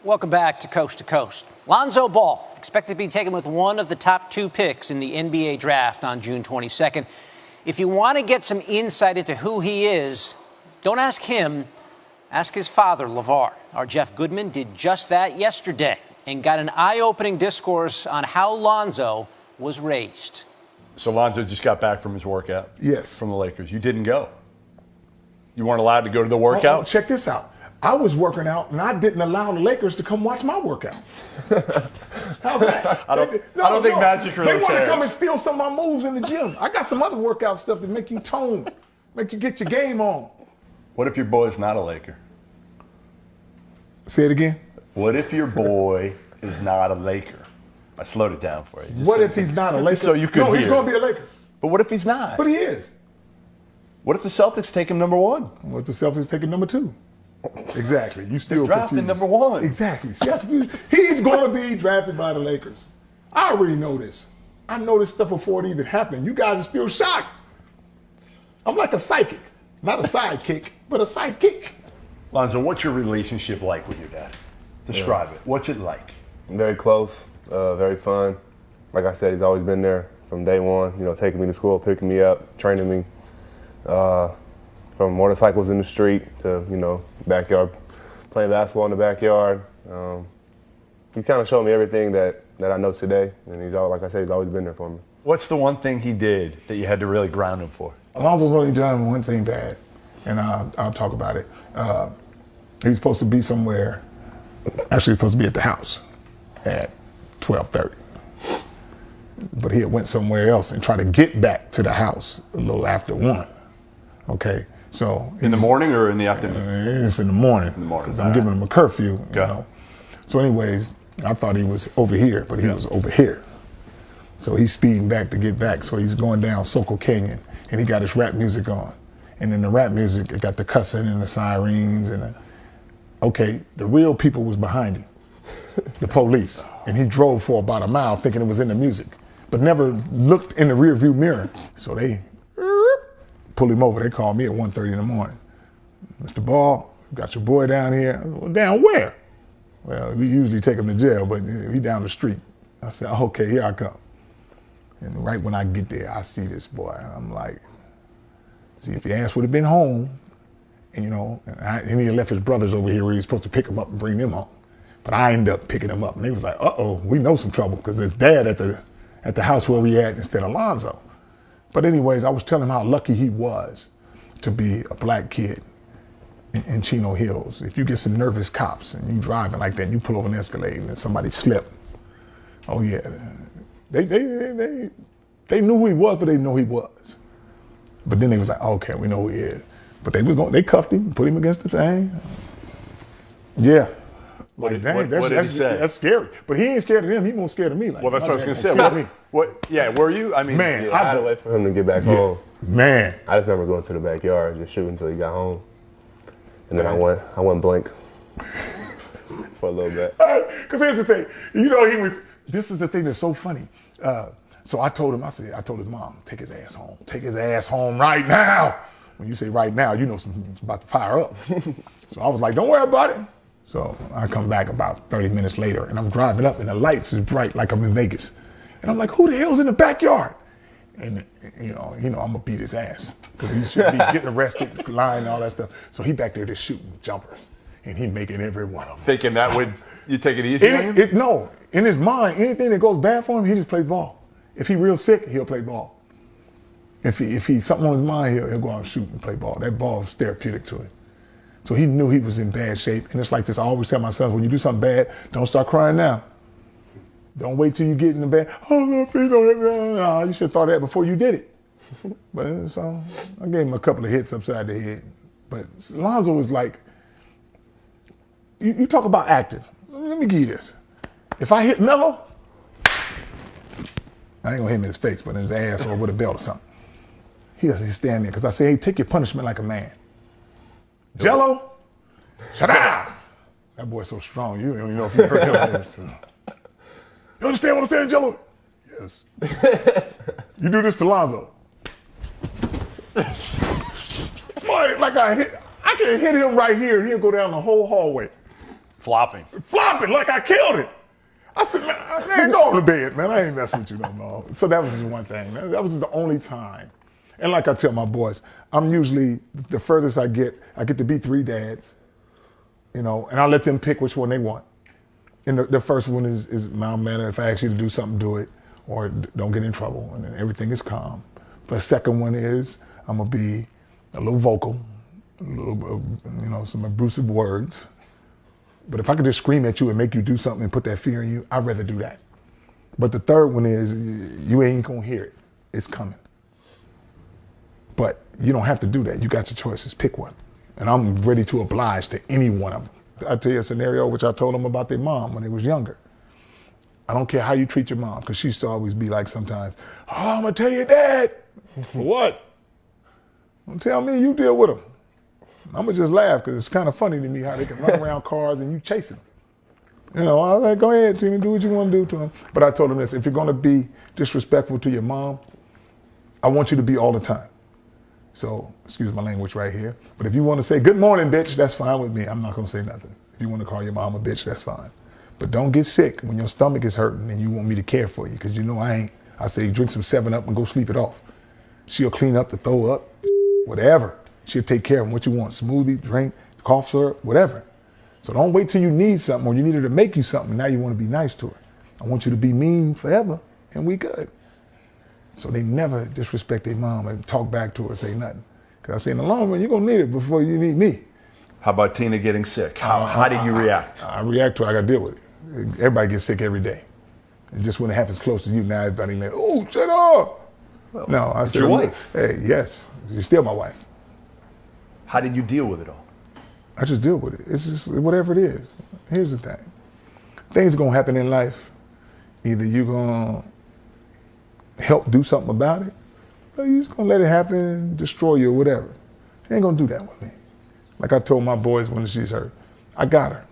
Welcome back to Coast to Coast. Lonzo Ball, expected to be taken with one of the top 2 picks in the NBA draft on June 22nd. If you want to get some insight into who he is, don't ask him, ask his father, Lavar. Our Jeff Goodman did just that yesterday and got an eye-opening discourse on how Lonzo was raised. So Lonzo just got back from his workout? Yes. From the Lakers. You didn't go? You weren't allowed to go to the workout? Oh, check this out. I was working out, and I didn't allow the Lakers to come watch my workout. How's that? I don't think Magic really They want to cares. come and steal some of my moves in the gym. I got some other workout stuff to make you tone, make you get your game on. What if your boy's not a Laker? Say it again. What if your boy is not a Laker? I slowed it down for you. Just What so if he's not a Laker? so you could No, he's hear. going to be a Laker. But what if he's not? But he is. What if the Celtics take him number 1? What if the Celtics taking number 2? Exactly. You still drafting confused. number 1. Exactly. See, that's confused. He's going to be drafted by the Lakers. I already know this. I know this stuff before it even happened. You guys are still shocked. I'm like a psychic. Not a sidekick, but a sidekick. Lonzo, what's your relationship like with your dad? Describe it. What's it like? Very close, very fun. Like I said, he's always been there from day one, taking me to school, picking me up, training me. From motorcycles in the street to, backyard, playing basketball in the backyard. He kind of showed me everything that I know today. And he's always been there for me. What's the one thing he did that you had to really ground him for? Lonzo's only done one thing bad, and I'll talk about it. He was supposed to be somewhere, actually supposed to be at the house at 12:30. But he had went somewhere else and tried to get back to the house a little after 1. Okay, so In the morning or in the afternoon? It's in the morning. In the morning. Because I'm giving him a curfew. So, anyways, I thought he was over here, but he was over here. So he's speeding back to get back. So he's going down Soco Canyon, and he got his rap music on. And in the rap music, it got the cussing and the sirens and the real people was behind him, the police. And he drove for about a mile thinking it was in the music, but never looked in the rear view mirror. So they pull him over. They call me at 1:30 in the morning. Mr. Ball, got your boy down here. Well, down where? Well, we usually take him to jail, but he down the street. I said, okay, here I come. And right when I get there, I see this boy. And I'm like, see, if your ass would have been home, and and he had left his brothers over here where he was supposed to pick him up and bring them home. But I ended up picking him up, and they was like, uh-oh, we know some trouble, because there's dad at the house where we at instead of Lonzo. But anyways, I was telling him how lucky he was to be a black kid in Chino Hills. If you get some nervous cops and you driving like that, and you pull over an Escalade and somebody slip, oh yeah, they knew who he was, but they didn't know who he was. But then they was like, okay, we know who he is. But they cuffed him, put him against the thing. Yeah. What did he say? That's scary. But he ain't scared of them. He more scared of me. Like, Well, that's what I was going to say. Were you? I mean, Man, I had to wait for him to get back home. Man. I just remember going to the backyard, just shooting until he got home. And then I went blank for a little bit. Because here's the thing. This is the thing that's so funny. So I told his mom, take his ass home. Take his ass home right now. When you say right now, it's about to fire up. So I was like, don't worry about it. So I come back about 30 minutes later, and I'm driving up, and the lights is bright like I'm in Vegas. And I'm like, who the hell's in the backyard? And I'm gonna beat his ass because he should be getting arrested, lying, all that stuff. So he back there just shooting jumpers, and he making every one of them. Thinking that would you take it easy on him? No, in his mind, anything that goes bad for him, he just plays ball. If he real sick, he'll play ball. If he something on his mind, he'll go out and shoot and play ball. That ball is therapeutic to him. So he knew he was in bad shape. And it's like this, I always tell my sons, when you do something bad, don't start crying now. Don't wait till you get in the bed. Oh, no, please don't hit me. No, you should have thought of that before you did it. But so I gave him a couple of hits upside the head. But Lonzo was like, you talk about acting. Let me give you this. If I hit Melo, I ain't gonna hit him in his face, but in his ass or with a belt or something. He'll stand there, because I say, hey, take your punishment like a man. Jello, shut up. That boy's so strong, you don't even know if you heard him. You understand what I'm saying, Jello? Yes. You do this to Lonzo. Boy, like I can hit him right here, he'll go down the whole hallway. Flopping. Flopping like I killed it. I said, man, go on to bed, man. I ain't messing with you no more. So that was just one thing. That was the only time. And like I tell my boys, I'm usually, the furthest I get to be 3 dads, you know, and I let them pick which one they want. And the first one is mild mannered. If I ask you to do something, do it, or don't get in trouble, and then everything is calm. The second one is I'm gonna be a little vocal, a little, you know, some abusive words. But if I could just scream at you and make you do something and put that fear in you, I'd rather do that. But the third one is you ain't gonna hear it. It's coming. But you don't have to do that. You got your choices. Pick one. And I'm ready to oblige to any one of them. I'll tell you a scenario which I told them about their mom when they was younger. I don't care how you treat your mom, because she used to always be like sometimes, oh, I'm gonna tell your dad. For what? Don't tell me, you deal with them. I'm gonna just laugh because it's kind of funny to me how they can run around cars and you chasing them. You know, I was like, go ahead, Tina, do what you want to do to them. But I told them this: if you're gonna be disrespectful to your mom, I want you to be all the time. So, excuse my language right here. But if you want to say good morning, bitch, that's fine with me. I'm not gonna say nothing. If you want to call your mom a bitch, that's fine. But don't get sick when your stomach is hurting and you want me to care for you, because you know I ain't. I say drink some 7-Up and go sleep it off. She'll clean up the throw up, whatever. She'll take care of what you want, smoothie, drink, cough syrup, whatever. So don't wait till you need something or you need her to make you something. Now you want to be nice to her. I want you to be mean forever and we good. So they never disrespect their mom and talk back to her or say nothing. Because I say in the long run, you're going to need it before you need me. How about Tina getting sick? How did you react? I react to it. I got to deal with it. Everybody gets sick every day. And just when it happens close to you, now everybody like, oh, shut up. Well, no, I said, your wife. Hey, yes, you're still my wife. How did you deal with it all? I just deal with it. It's just whatever it is. Here's the thing. Things going to happen in life. Either you're going to help do something about it, or you're just going to let it happen and destroy you or whatever. You ain't going to do that with me. Like I told my boys when she's hurt, I got her.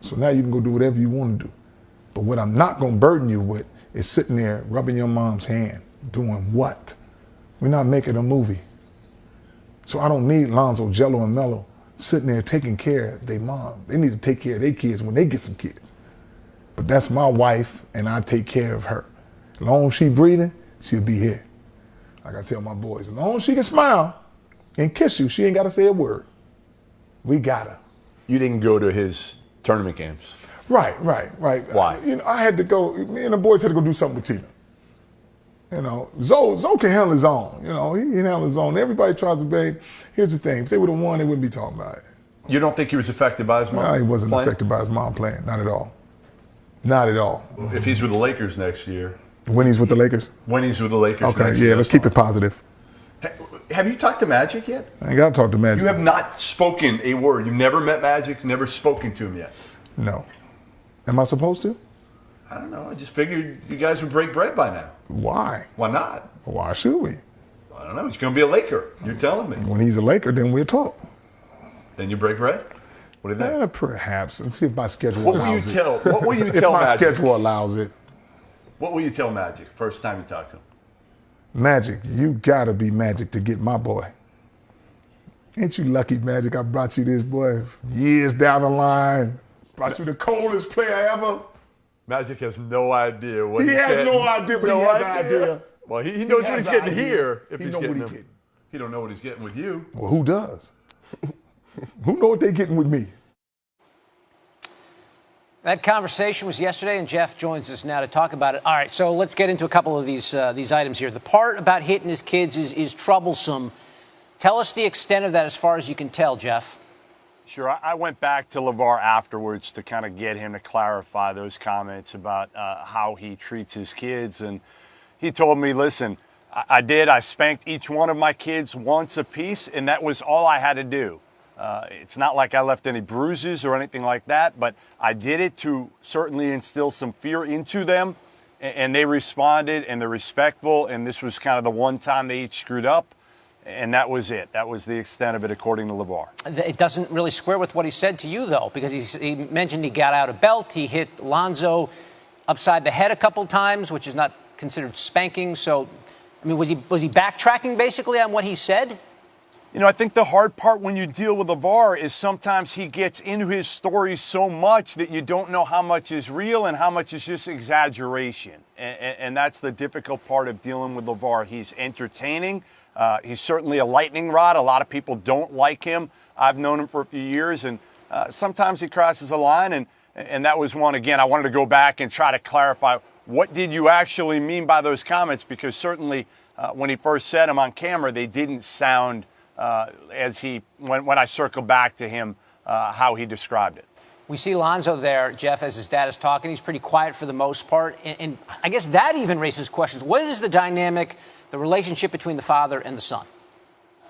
So now you can go do whatever you want to do. But what I'm not going to burden you with is sitting there rubbing your mom's hand. Doing what? We're not making a movie. So I don't need Lonzo, Jello, and Mello sitting there taking care of their mom. They need to take care of their kids when they get some kids. But that's my wife, and I take care of her. As long as she's breathing, she'll be here. Like I tell my boys, as long as she can smile and kiss you, she ain't got to say a word. We got her. You didn't go to his tournament games. Right. Why? You know, I had to go, me and the boys had to go do something with Tina. You know, Zoe can handle his own. You know, he can handle his own. Everybody tries to beg. Here's the thing. If they would have won, they wouldn't be talking about it. You don't think he was affected by his mom? No, he wasn't playing? affected by his mom playing. Not at all. Not at all. If he's with the Lakers next year. When he's with the Lakers? When he's with the Lakers okay, next year. Yeah, let's keep it positive. Have you talked to Magic yet? I ain't got to talk to Magic. You have not spoken a word. You've never met Magic, never spoken to him yet. No. Am I supposed to? I don't know. I just figured you guys would break bread by now. Why? Why not? Why should we? I don't know. He's going to be a Laker. You're telling me. When he's a Laker, then we'll talk. Then you break bread? What do you think? Perhaps. Let's see if my schedule allows it. What will you if tell my Magic? schedule allows it. What will you tell Magic first time you talk to him? Magic, you got to be Magic to get my boy. Ain't you lucky, Magic? I brought you this boy years down the line. Brought you the coldest player ever. Magic has no idea what he he's getting. He has no idea, but he has an idea. Well, he knows what he's getting here. If he's getting him. He don't know what he's getting with you. Well, who does? Who know what they're getting with me? That conversation was yesterday, and Jeff joins us now to talk about it. All right, so let's get into a couple of these items here. The part about hitting his kids is troublesome. Tell us the extent of that as far as you can tell, Jeff. Sure. I went back to Lavar afterwards to kind of get him to clarify those comments about how he treats his kids. And he told me, listen, I spanked each one of my kids once apiece, and that was all I had to do. It's not like I left any bruises or anything like that, but I did it to certainly instill some fear into them, and they responded, and they're respectful, and this was kind of the one time they each screwed up, and that was it. That was the extent of it, according to Lavar. It doesn't really square with what he said to you, though, because he mentioned he got out a belt, he hit Lonzo upside the head a couple times, which is not considered spanking. So, I mean, was he backtracking basically on what he said? I think the hard part when you deal with Lavar is sometimes he gets into his stories so much that you don't know how much is real and how much is just exaggeration. And that's the difficult part of dealing with Lavar. He's entertaining. He's certainly a lightning rod. A lot of people don't like him. I've known him for a few years, and sometimes he crosses the line. And that was one, again, I wanted to go back and try to clarify, what did you actually mean by those comments? Because certainly when he first said them on camera, they didn't sound when I circled back to him, how he described it. We see Lonzo there, Jeff, as his dad is talking. He's pretty quiet for the most part. And I guess that even raises questions. What is the dynamic, the relationship between the father and the son?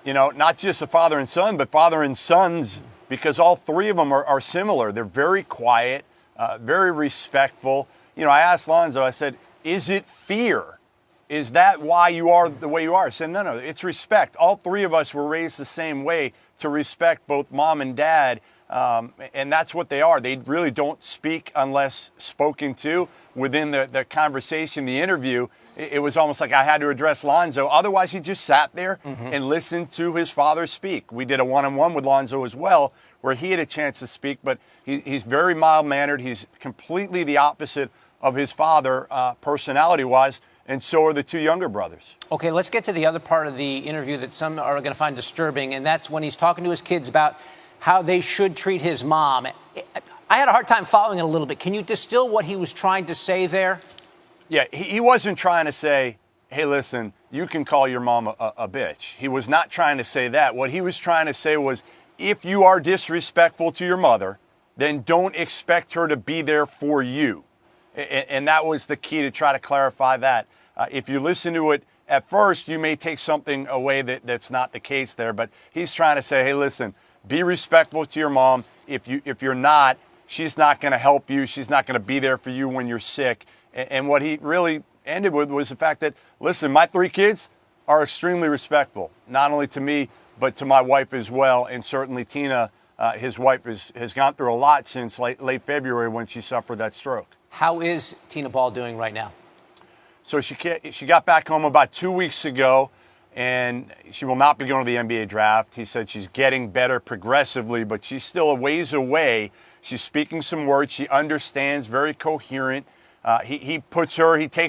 Not just a father and son, but father and sons, because all three of them are similar. They're very quiet, very respectful. I asked Lonzo, I said, is it fear? Is that why you are the way you are? I said, no, it's respect. All three of us were raised the same way, to respect both mom and dad, and that's what they are. They really don't speak unless spoken to. Within the conversation, the interview, it was almost like I had to address Lonzo. Otherwise, he just sat there and listened to his father speak. We did a one-on-one with Lonzo as well, where he had a chance to speak, but he's very mild-mannered. He's completely the opposite of his father, personality-wise. And so are the two younger brothers. Okay, let's get to the other part of the interview that some are going to find disturbing, and that's when he's talking to his kids about how they should treat his mom. I had a hard time following it a little bit. Can you distill what he was trying to say there? Yeah, he wasn't trying to say, hey, listen, you can call your mom a bitch. He was not trying to say that. What he was trying to say was, if you are disrespectful to your mother, then don't expect her to be there for you. And that was the key, to try to clarify that. If you listen to it at first, you may take something away that's not the case there. But he's trying to say, hey, listen, be respectful to your mom. If you're not, she's not going to help you. She's not going to be there for you when you're sick. And what he really ended with was the fact that, listen, my three kids are extremely respectful, not only to me, but to my wife as well. And certainly Tina, his wife, has gone through a lot since late February when she suffered that stroke. How is Tina Ball doing right now? So she got back home about 2 weeks ago, and she will not be going to the NBA draft. He said she's getting better progressively, but she's still a ways away. She's speaking some words. She understands, very coherent. He takes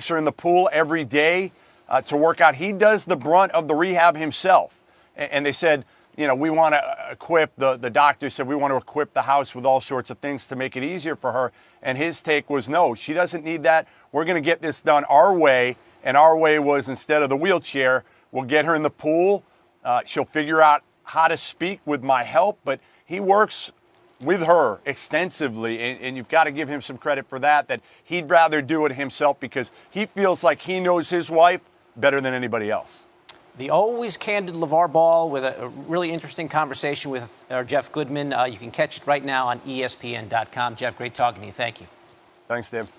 her in the pool every day to work out. He does the brunt of the rehab himself. And they said, we want to equip, the doctor said, we want to equip the house with all sorts of things to make it easier for her. And his take was, no, she doesn't need that. We're going to get this done our way. And our way was, instead of the wheelchair, we'll get her in the pool. She'll figure out how to speak with my help. But he works with her extensively. And you've got to give him some credit for that he'd rather do it himself, because he feels like he knows his wife better than anybody else. The always candid Lavar Ball with a really interesting conversation with Jeff Goodman. You can catch it right now on ESPN.com. Jeff, great talking to you. Thank you. Thanks, Dave.